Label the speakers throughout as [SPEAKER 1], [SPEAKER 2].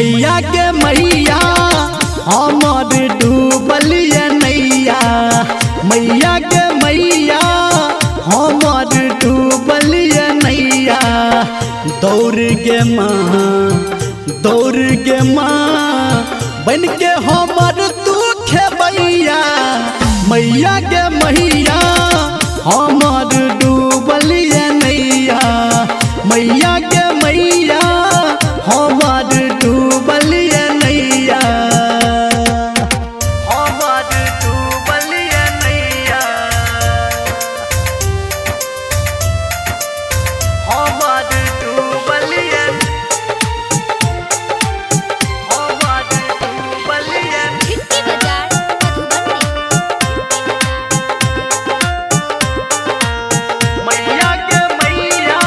[SPEAKER 1] मैया के मैया हमर डूबलिए नैया, मैया के मैया हमर डूबलिए नैया। दौड़ के माँ बन के हमर तू खेबैया, मैया के मैया हमर डूबलिए नैया, मैया के मैया हमर डूबलिए नैया, हमर डूबलिए नैया, हमर डूबलिए, हमर डूबलिए।
[SPEAKER 2] खिड़की बाजार
[SPEAKER 1] मैया के मैया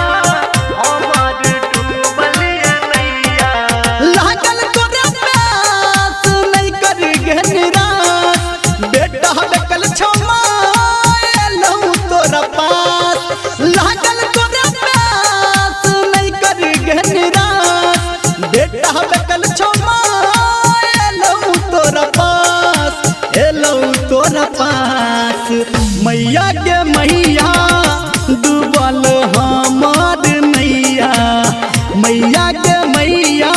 [SPEAKER 1] हमर डूबलिए नैया। लागल तोरे प्यास नहीं कर निराश, बेटा बेकल क्षमा एलहु तोरा पास। लागल तोरे प्यास नहीं कर निराश, बेटा बेकल क्षमा एलहु तोरा पास, एलहु तोरा पास। मैया के मैया डूबल हमार नैया, मैया के मैया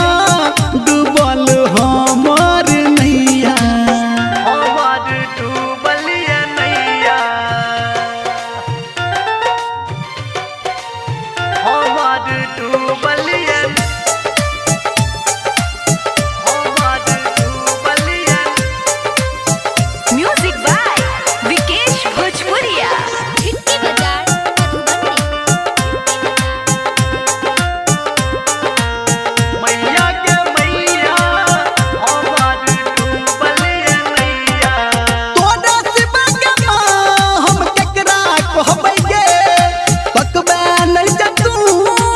[SPEAKER 1] डूबल हमार नैया, हमार डूबलिए नैया, हमार डूबलिए, हमार डूबलिए।
[SPEAKER 2] म्यूजिक बाय विकेश भोजपुरिया। खिड़की बाजार
[SPEAKER 1] मैया के मैया हमर डूबलिए नैया। तोरा सिवा के माँ हम केकरा कहबै गे, पकबे नहीं जे तू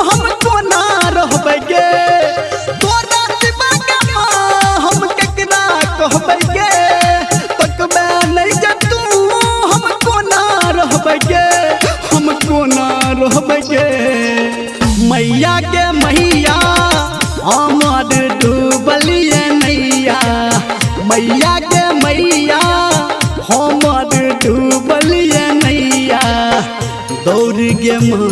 [SPEAKER 1] हम कोना रहबै गे। तोरा सिवा के माँ हम केकरा कहबै गे, पकबे नहीं जे तू हम कोना रहबै गे, हम कोना रहबै गे। मैया के मैया हमर डूबलिए नैया, मैया के मैया हमर डूबलिए नैया। दौड़ के माँ,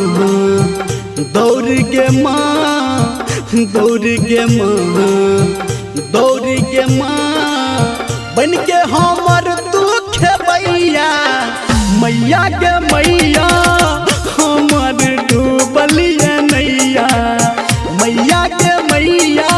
[SPEAKER 1] दौड़ के माँ, दौड़ के माँ, दौड़ के माँ बन के हमर तू खेबैया, मैया के मैया हमर डूबलिए नैया, मैया के मैया